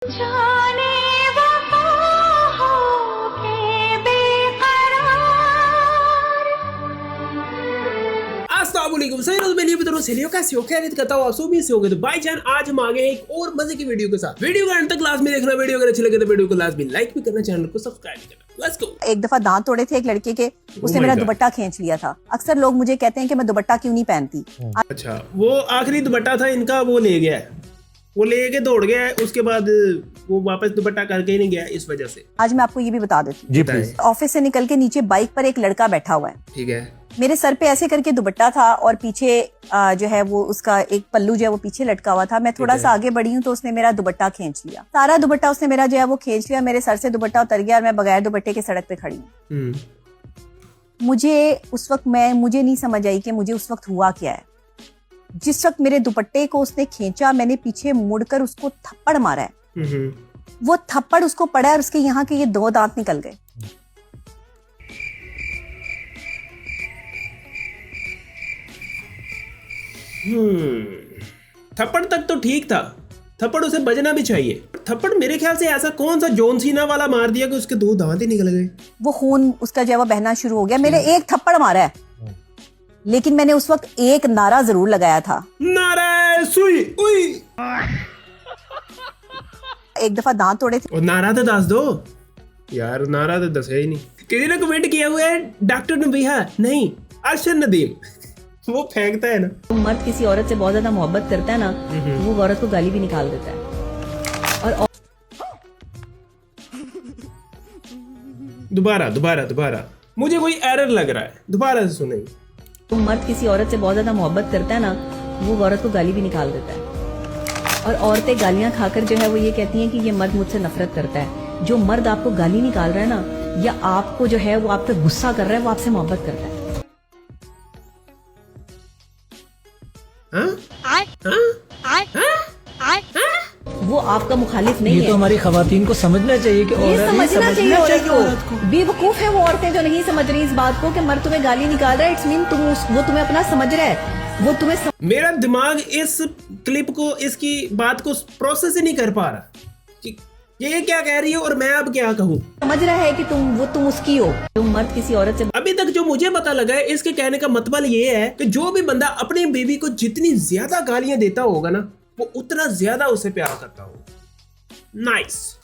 जाने वफा हो के बेकरार। अस्सलामुअलैकुम सही रोज मेरी तरफ से लियो कैसे हो खैरियत करता हूं आप सब भी से होगे। तो भाई जान आज हम आ गए हैं एक और मजे की वीडियो के साथ। वीडियो का अंत तक लास्ट में देखना। वीडियो अगर अच्छी लगे तो वीडियो को लास्ट में लाइक भी करना, चैनल को सब्सक्राइब भी करना। Let's go. एक दफा दांत तोड़े थे एक लड़के के, उसने मेरा दुपट्टा खींच लिया था। अक्सर लोग मुझे कहते हैं कि मैं दुपट्टा क्यों नहीं पहनती। अच्छा वो आखिरी दुपट्टा था इनका, वो ले गया है, वो लेके दौड़ गया है, उसके बाद वो वापस दुपट्टा करके ही नहीं गया इस वजह से। आज मैं आपको ये भी बता देती हूँ। जी प्लीज। ऑफिस से निकल के नीचे बाइक पर एक लड़का बैठा हुआ है, ठीक है। मेरे सर पे ऐसे करके दुपट्टा था और पीछे जो है वो उसका एक पल्लू जो है वो पीछे लटका हुआ था। मैं थोड़ा सा आगे बढ़ी हूँ तो उसने मेरा दुपट्टा खींच लिया, सारा दुपट्टा उसने मेरा जो है वो खींच लिया। मेरे सर से दुपट्टा उतर गया और मैं बगैर दुपट्टे के सड़क पे खड़ी हूँ। मुझे उस वक्त मुझे नहीं समझ आई कि मुझे उस वक्त हुआ क्या है। जिस वक्त मेरे दुपट्टे को उसने खींचा, मैंने पीछे मुड़कर उसको थप्पड़ मारा है। वो थप्पड़ उसको पड़ा है और उसके यहाँ के ये 2 दांत निकल गए। थप्पड़ तक तो ठीक था, थप्पड़ उसे बजना भी चाहिए। थप्पड़ मेरे ख्याल से ऐसा कौन सा जॉन सीना वाला मार दिया कि उसके 2 दांत ही निकल गए। वो खून उसका जो है वो बहना शुरू हो गया। मेरे एक थप्पड़ मारा है, लेकिन मैंने उस वक्त एक नारा जरूर लगाया था, नारा सुई उई। एक दफा दांत तोड़े थे। और नारा तो दस दो यार, नारा तो दस ही नहीं। किसी ने कमेंट किया हुआ है डॉक्टर नबीहा नहीं अरशद नदीम, वो फेंकता है ना। मर्द किसी औरत से बहुत ज्यादा मोहब्बत करता है ना, वो औरत को गाली भी निकाल देता है। और दोबारा मुझे कोई एरर लग रहा है, दोबारा से सुनेंगे। मर्द किसी औरत से बहुत ज्यादा मोहब्बत करता है ना, वो औरत को गाली भी निकाल देता है। और औरतें गालियां खाकर जो है वो ये कहती हैं कि ये मर्द मुझसे नफरत करता है। जो मर्द आपको गाली निकाल रहा है ना, या आपको जो है वो आप पे गुस्सा कर रहा है, वो आपसे मोहब्बत करता है। वो आपका मुखालिफ नहीं है। ये तो हमारी खवातीन को समझना चाहिए कि ये समझना चाहिए औरत को। बेवकूफ है वो औरतें जो नहीं समझ रही इस बात को कि मर्द तुम्हें गाली निकाल रहा है, इट्स मीन वो तुम्हें अपना समझ रहा है, वो तुम्हें मेरा दिमाग इस क्लिप को, इसकी बात को प्रोसेस ही नहीं कर पा रहा कि ये क्या कह रही है और मैं अब क्या कहूँ। समझ रहा है कि तुम उसकी हो। तुम मर्द किसी औरत से, अभी तक जो मुझे पता लगा है, इसके कहने का मतलब ये है कि जो भी बंदा अपनी बीवी को जितनी ज्यादा गालियां देता होगा ना, वो उतना ज्यादा उसे प्यार करता होगा। नाइस।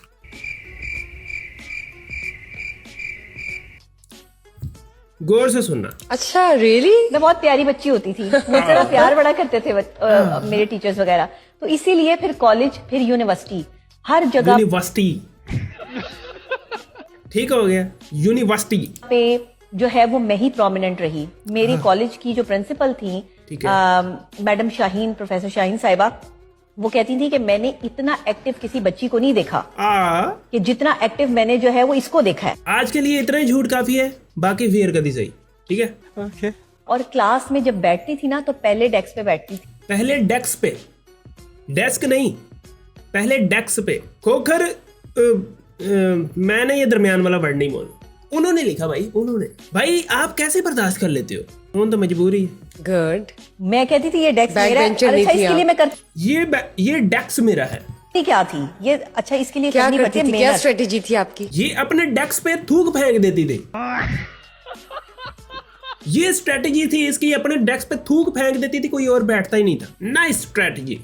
गौर से सुनना। अच्छा रियली? मैं बहुत प्यारी बच्ची होती थी, मुझसे प्यार बड़ा करते थे मेरे टीचर्स वगैरह। तो इसीलिए फिर कॉलेज, फिर यूनिवर्सिटी, हर जगह यूनिवर्सिटी ठीक हो गया, यूनिवर्सिटी पे जो है वो मैं ही प्रोमिनेंट रही। मेरी कॉलेज की जो प्रिंसिपल थी मैडम शाहीन, प्रोफेसर शाहीन साहिबा, वो कहती थी कि मैंने इतना एक्टिव किसी बच्ची को नहीं देखा कि जितना एक्टिव मैंने जो है वो इसको देखा है। आज के लिए इतना ही झूठ काफी है, बाकी फिर कभी सही। ठीक है okay. और क्लास में जब बैठती थी ना तो पहले डेस्क पे बैठती थी। पहले डेस्क पे, डेस्क नहीं, पहले डेस्क पे। खोखर मैंने ये दरमियान वाला वर्ड नहीं बोला, उन्होंने लिखा भाई, उन्होंने। भाई आप कैसे बर्दाश्त कर लेते हो? कौन तो मजबूरी है। गुड। मैं कहती थी ये डेस्क मेरा है, अच्छा इसके लिए मैं करती, ये डेस्क मेरा है। क्या थी ये? अच्छा इसके लिए क्या करनी करती पड़ती थी? है, क्या स्ट्रेटेजी थी आपकी? ये अपने डेस्क पे थूक फेंक देती थी। ये स्ट्रेटेजी थी इसकी, अपने डेस्क पे थूक फेंक देती थी, कोई और बैठता ही नहीं था। Nice strategy.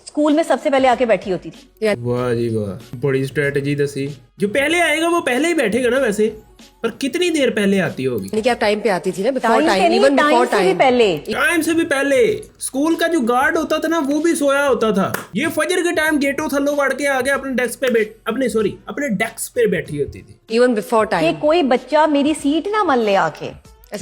स्कूल में सबसे पहले आके बैठी होती थी। वाह जी वाह, बड़ी स्ट्रेटेजी दसी। जो पहले आएगा वो पहले ही बैठेगा ना वैसे, पर कितनी देर पहले आती होगी? यानी कि आप टाइम पे आती थी ना, before time time, even before time. Time से भी पहले। स्कूल का जो गार्ड होता था ना, वो भी सोया होता था। ये फजर के टाइम गेटों थल्लो बढ़ के आगे अपने डेस्क पे अपने डेस्क पे बैठी होती थी। इवन बिफोर कि टाइम। कोई बच्चा मेरी सीट ना मल ले आके।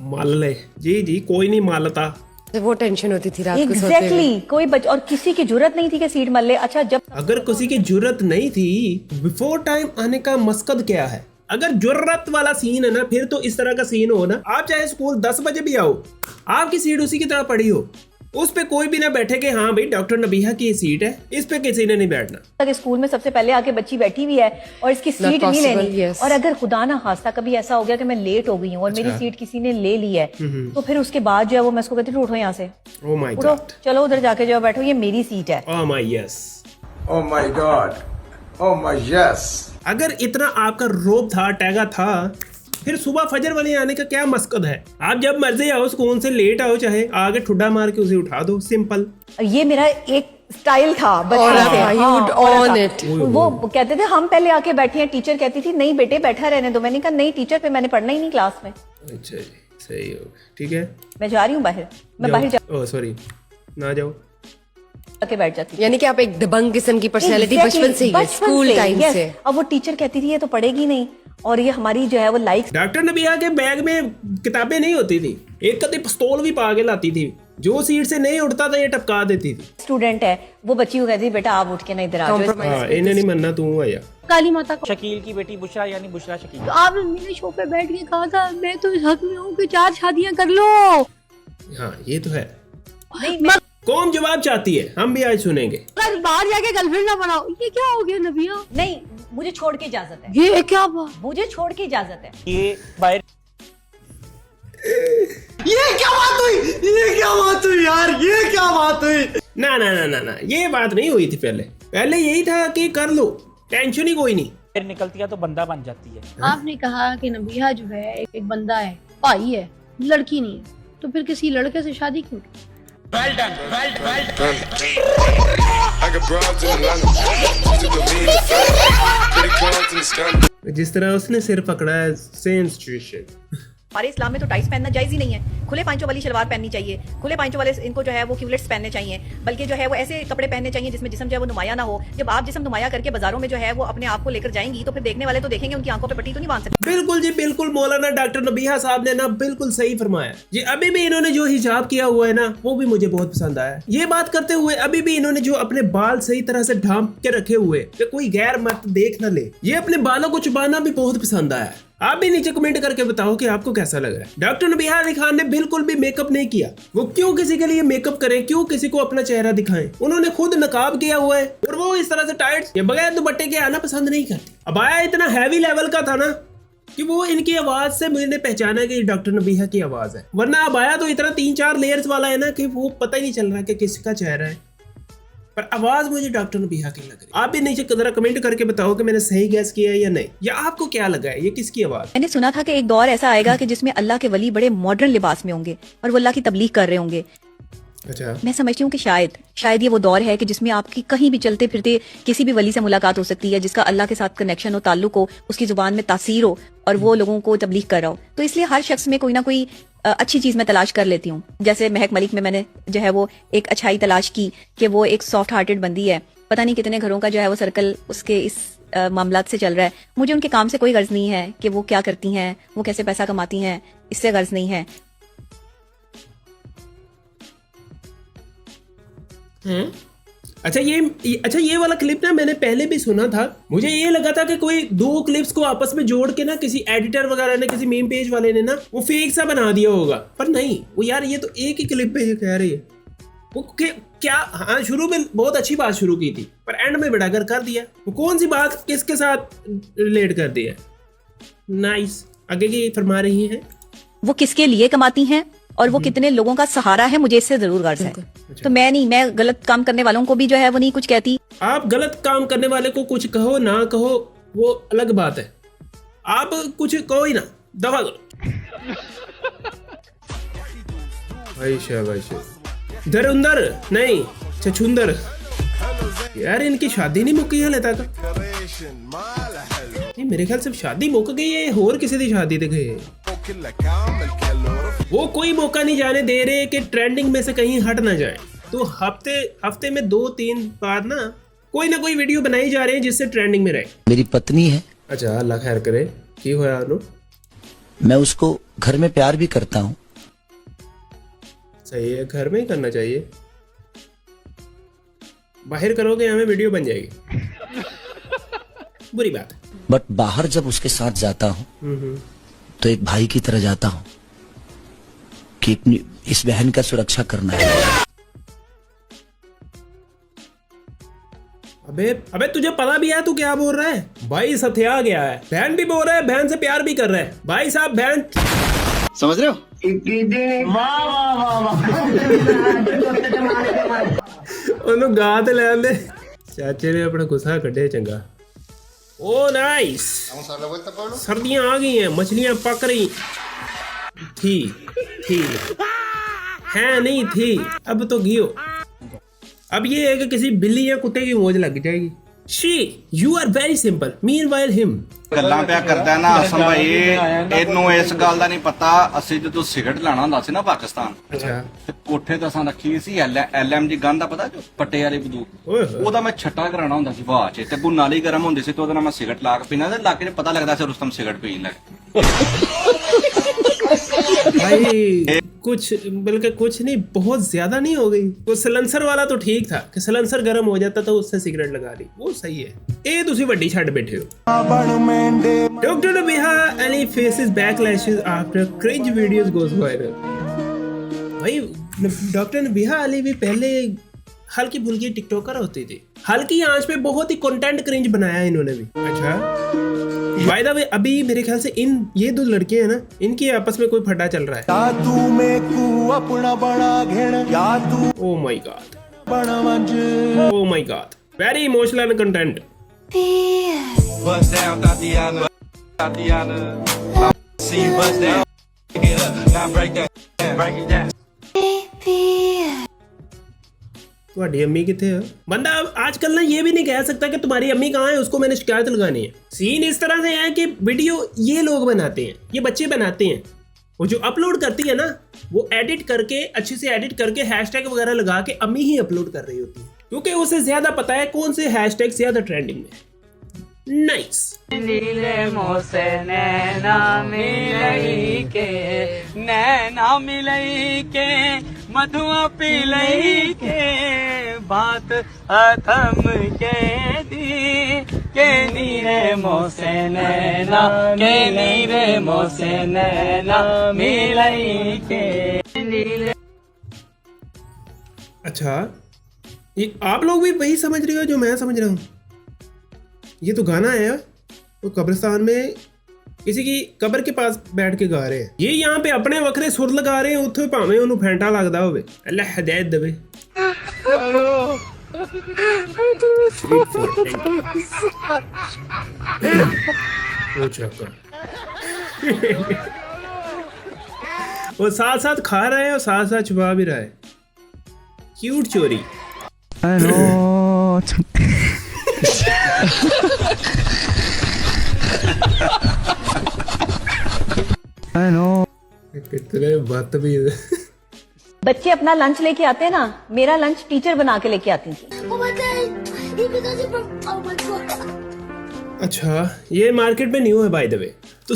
माल ले जी, कोई नहीं मालता। वो टेंशन होती थी रात को सोते हुए। एग्जैक्टली, कोई बच्चा, और किसी की जरूरत नहीं थी कि सीट मल ले। अच्छा जब अगर किसी की जरूरत नहीं थी, बिफोर टाइम आने का मकसद क्या है? अगर जरूरत वाला सीन है ना, फिर तो इस तरह का सीन हो ना, आप चाहे स्कूल 10 बजे भी आओ, आपकी सीट उसी की तरह पड़ी हो, उस पे कोई भी ना बैठे कि हाँ भाई डॉक्टर नबीहा की सीट है, इस पे किसी ने नहीं बैठना। अगर स्कूल में सबसे पहले आके बच्ची बैठी हुई है और इसकी सीट नहीं लेनी, yes. और अगर खुदा ना खास्ता कभी ऐसा हो गया कि मैं लेट हो गई हूँ और मेरी सीट किसी ने ले ली है, तो फिर उसके बाद जो है वो मैं उसको कहती हूँ उठो यहाँ से, oh my उठो God. चलो उधर जाके जो बैठो, ये मेरी सीट है। oh my yes Oh my God. Oh my yes. अगर इतना आपका रोब था, टैगा था, फिर सुबह फजर वाले आने का क्या मकसद है? आप जब मर्जी आओ, स्कूल से लेट आओ, चाहे आगे ठुड्डा मार के उसे उठा दो, सिंपल। ये मेरा एक स्टाइल था और बचपन से। you would और own था। it. वो कहते थे हम पहले आके बैठे हैं, टीचर कहती थी नहीं बेटे बैठा रहने दो। मैंने कहा नहीं टीचर, पे मैंने पढ़ना ही नहीं क्लास में। अच्छा जी, सही हो, ठीक है। मैं जा रही हूँ बाहर, मैं बाहर ओह सॉरी, ना जाओ। जाके बैठ जाती थी। यानी कि आप एक दबंग किस्म की पर्सनालिटी Exactly, बचपन से ही है, बचपन स्कूल टाइम yes। से। अब वो टीचर कहती थी ये तो पढ़ेगी नहीं, और ये हमारी जो है वो लाइफ। डॉक्टर नबिया के बैग में किताबें नहीं होती थी, एक कभी पिस्तौल भी पा के लाती थी, जो सीट से नहीं उठता था ये टपका देती थी। स्टूडेंट है वो बच्ची को कहती थी बेटा आप उठ के ना इधर आ जाओ। हाँ, इन्हें नहीं मनना, तू आया। काली माता को शकील की बेटी बुशरा यानी बुशरा शकील। तो आपने मेरे शो पे बैठ के कहा था मैं तो इस हक में हूँ कि 4 शादियां कर लो। हाँ ये तो है। नहीं मैं कौन जवाब चाहती है, हम भी आज सुनेंगे। अगर बाहर जाके गर्लफ्रेंड ना बनाओ, ये क्या हो गया नबिया? नहीं, मुझे छोड़ के इजाजत है। ये क्या बात? मुझे छोड़ के इजाजत है। ये बाहर ये क्या बात हुई? ये क्या बात हुई यार? ये क्या बात हुई? ना ना ना ना ना, ये बात नहीं हुई थी पहले यही था कि कर लो, टेंशन ही कोई नहीं। फिर निकलती है तो बंदा बन जाती है। आपने कहा कि नबिया जो है एक बंदा है, भाई है, लड़की नहीं है, तो फिर किसी लड़के से शादी क्यों की? I got broads in Atlanta. Just to the lean, pretty cars in the sky. जिस तरह उसने सिर पकड़ा है, सेम सिचुएशन। हमारे इस्लाम में तो टाइट्स पहनना जायज ही नहीं है। खुले पांचों वाली शलवार पहननी चाहिए, खुले पांचों वाले इनको जो है वो क्यूलेट्स पहनने चाहिए, बल्कि जो है वो ऐसे कपड़े पहनने चाहिए जिसमें जिस्म जो है वो नुमाया ना हो। जब आप जिस्म नुमाया करके बाजारों में जो है वो अपने आप को लेकर जाएंगी तो फिर देखने वाले तो देखेंगे, उनकी आंखों पे पट्टी तो नहीं बांध सकते। बिल्कुल जी बिल्कुल, मौलाना डॉक्टर नबिहा साहब ने ना बिल्कुल सही फरमाया जी। अभी भी इन्होंने जो हिजाब किया हुआ है ना, वो भी मुझे बहुत पसंद आया। ये बात करते हुए अभी भी इन्होंने जो अपने बाल सही तरह से ढांप के रखे हुए कि कोई गैर मर्द देख न ले, ये अपने बालों को छुपाना भी बहुत पसंद आया। आप भी नीचे कमेंट करके बताओ कि आपको कैसा लग रहा है। डॉक्टर नबिहा अली खान ने बिल्कुल भी मेकअप नहीं किया। वो क्यों किसी के लिए मेकअप करें, क्यों किसी को अपना चेहरा दिखाएं। उन्होंने खुद नकाब किया हुआ है और वो इस तरह से टाइट या बगैर दुपट्टे के आना पसंद नहीं करती। अबाया इतना हैवी लेवल का था ना कि वो इनकी आवाज से मैंने पहचाना कि डॉक्टर नबिहा की आवाज है, वरना अबाया तो इतना 3-4 लेयर्स वाला है ना कि वो पता ही नहीं चल रहा कि किसका चेहरा है। पर आवाज मुझे डॉक्टर नबिहा की लग रही है। आप भी नीचे जरा कमेंट करके बताओ कि मैंने सही गैस किया है या नहीं, या आपको क्या लगा है ये किसकी आवाज। मैंने सुना था कि एक दौर ऐसा आएगा कि जिसमें अल्लाह के वली बड़े मॉडर्न लिबास में होंगे और वो अल्लाह की तबलीग कर रहे होंगे। अच्छा, मैं समझती हूँ कि शायद ये वो दौर है कि जिसमें आपकी कहीं भी चलते फिरते किसी भी वली से मुलाकात हो सकती है जिसका अल्लाह के साथ कनेक्शन हो, ताल्लुक हो, उसकी जुबान में तासीर हो और वो लोगों को तबलीग कर रहा हो। तो इसलिए हर शख्स में कोई ना कोई अच्छी चीज मैं तलाश कर लेती हूँ। जैसे महक मलिक में मैंने जो है वो एक अच्छाई तलाश की कि वो एक सॉफ्ट हार्टेड बंदी है। पता नहीं कितने घरों का जो है वो सर्कल उसके इस मामलात से चल रहा है। मुझे उनके काम से कोई गर्ज नहीं है कि वो क्या करती हैं, वो कैसे पैसा कमाती हैं, इससे गर्ज नहीं है। अच्छा ये वाला क्लिप ना मैंने पहले भी सुना था। मुझे ये लगा था कि कोई 2 क्लिप्स को आपस में जोड़ के ना किसी एडिटर वगैरह ने, किसी मीम पेज वाले ने ना वो फेक सा बना दिया होगा, पर नहीं, वो यार ये तो एक ही क्लिप पे कह रही है। वो क्या हाँ, शुरू में बहुत अच्छी बात शुरू की थी पर एंड में बढ़ाकर कर दिया। वो कौन सी बात किसके साथ रिलेट कर दिया। नाइस, आगे की फरमा रही हैं। वो किसके लिए कमाती हैं और वो कितने लोगों का सहारा है, मुझे इससे जरूर गर्ज है। तो मैं गलत काम करने वालों को भी जो है वो नहीं कुछ कहती। आप गलत काम करने वाले को कुछ कहो ना कहो वो अलग बात है, आप कुछ कहो ही ना, दफा करो। दरुंदर नहीं, छछुंदर। यार इनकी शादी नहीं मुक्की है लेता का। ये मेरे ख्याल से शादी मुक गई है, और किसी की शादी दिख गई है। वो कोई मौका नहीं जाने दे रहे कि ट्रेंडिंग में से कहीं हट ना जाए। तो हफ्ते में 2-3 बार ना कोई वीडियो बनाई जा रहे हैं जिससे ट्रेंडिंग में रहे। मेरी पत्नी है। अच्छा, अल्लाह खैर करे। की होया अनु? मैं उसको घर में प्यार भी करता हूँ। सही है, घर में ही करना चाहिए। बाहर करोगे हमें वीडियो बन जाएगी, बुरी बात है। बट बाहर जब उसके साथ जाता हूँ तो एक भाई की तरह जाता हूँ कि अपनी इस बहन का सुरक्षा करना है। अबे तुझे पता भी है तू क्या बोल रहा है? भाई सत्या गया है, बहन भी बोल रहा है, बहन से प्यार भी कर रहा है। भाई साहब बहन समझ रहे हो? ਉਹਨੂੰ ਗਾ ਤੇ ਲੈਣ ਦੇ। ਚਾਚੇ ਨੇ ਆਪਣਾ ਗੁੱਸਾ ਕੱਢਿਆ ਚੰਗਾ। ओ नाइस, सर्दियां आ गई हैं, मछलियां पक रही थी है नहीं थी, अब तो गियो। अब ये है कि किसी बिल्ली या कुत्ते की मौज लग जाएगी। She, you are very simple. Meanwhile him. ਗੱਲਾਂ ਪਿਆ ਕਰਦਾ ਨਾ ਅਸਮ ਭਾਈ, ਇਹਨੂੰ ਇਸ ਗੱਲ ਦਾ ਨਹੀਂ ਪਤਾ। ਅਸੀਂ ਜਦੋਂ ਸਿਗਰਟ ਲਾਣਾ ਹੁੰਦਾ ਸੀ ਨਾ ਪਾਕਿਸਤਾਨ, ਅੱਛਾ, ਤੇ ਕੋਠੇ ਤੇ ਅਸਾਂ ਰੱਖੀ ਸੀ LMG ਗਨ ਦਾ, ਪਤਾ ਜੋ ਪੱਟੇ ਵਾਲੀ ਬੰਦੂਕ, ਉਹਦਾ ਮੈਂ ਛੱਟਾ ਕਰਾਣਾ ਹੁੰਦਾ ਸੀ ਵਾਹ ਚ, ਤੇ ਅੱਗੋਂ ਨਾਲੀ ਗਰਮ ਹੁੰਦੀ ਸੀ ਤੇ ਉਹਦੇ ਨਾਲ ਮੈਂ ਸਿਗਰਟ ਲਾ ਕੇ ਪੀਣਾ, ਤੇ ਇਲਾਕੇ 'ਚ ਪਤਾ ਲੱਗਦਾ ਸੀ ਰੁਸਤਮ ਸਿਗਰਟ ਪੀਣ ਲੱਗ। भाई कुछ बल्कि कुछ नहीं, बहुत ज्यादा नहीं हो गई। वो सिलेंसर वाला तो ठीक था कि सिलेंसर गर्म हो जाता तो उससे सिगरेट लगा ली, वो सही है। ये तुसी वड्डी छड़ बैठे हो। Doctor Nabiha Ali faces backlashes after cringe videos goes viral. भाई डॉक्टर नबीहा अली भी पहले हल्की फुल्की टिकटॉकर होती थी, हल्की आंच पे बहुत ही कंटेंट क्रिंज बनाया इन्होंने भी। अच्छा, बाय द वे अभी मेरे ख्याल से ये दो लड़के हैं ना, इनके आपस में कोई फड्डा चल रहा है। Oh my God, oh my God, very emotional content. तुम्हारी अम्मी कितने है? बंदा आजकल ना ये भी नहीं कह सकता कि तुम्हारी अम्मी कहाँ है, उसको मैंने शिकायत लगानी है। सीन इस तरह से है कि वीडियो ये लोग बनाते हैं, ये बच्चे बनाते हैं, वो जो अपलोड करती है ना, वो एडिट करके, अच्छे से एडिट करके हैशटैग वगैरह लगा के अम्मी ही अपलोड कर रही होती है, क्योंकि उसे ज्यादा पता है कौन से हैशटैग ज्यादा ट्रेंडिंग में है। नाइस। नीले मोसे नैना मिलई के मधुआ पिलई के बात अथम के दी के नीरे मोसे नैना के नीरे मोसे नैना मिलई के नीले। अच्छा, ये आप लोग भी वही समझ रहे हो जो मैं समझ रहा हूँ? ये तो गाना है, वो कब्रिस्तान में किसी की कब्र के पास बैठ के गा रहे हैं। ये यहाँ पे अपने वखरे सुर लगा रहे हैं, उत्थे भावें उन्हें फैंटा लगदा होवे। अल्लाह हिदायत देवे। वो साथ साथ खा रहा है और साथ साथ छुपा भी रहा है। क्यूट चोरी। कितने बदतमीज। बच्चे अपना लंच लेके आते हैं ना, मेरा लंच टीचर बना के लेके आती थी। अच्छा, ये मार्केट में न्यू है बाय द वे। तो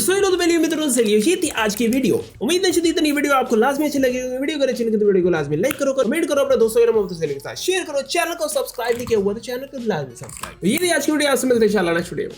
मित्रों से ये थी आज की वीडियो। उम्मीद है शदीद ये वीडियो आपको लाजमी अच्छी लगेगी। वीडियो अगर अच्छी लगे तो वीडियो को लाजमी लाइक करो, कमेंट करो, अपने दोस्तों के साथ शेयर करो। चैनल को सब्सक्राइब नहीं किया हुआ तो चैनल को लाजमी सब्सक्राइब। ये थी आज की वीडियो, आपसे मिलते हैं इंशाल्लाह नेक्स्ट वीडियो में।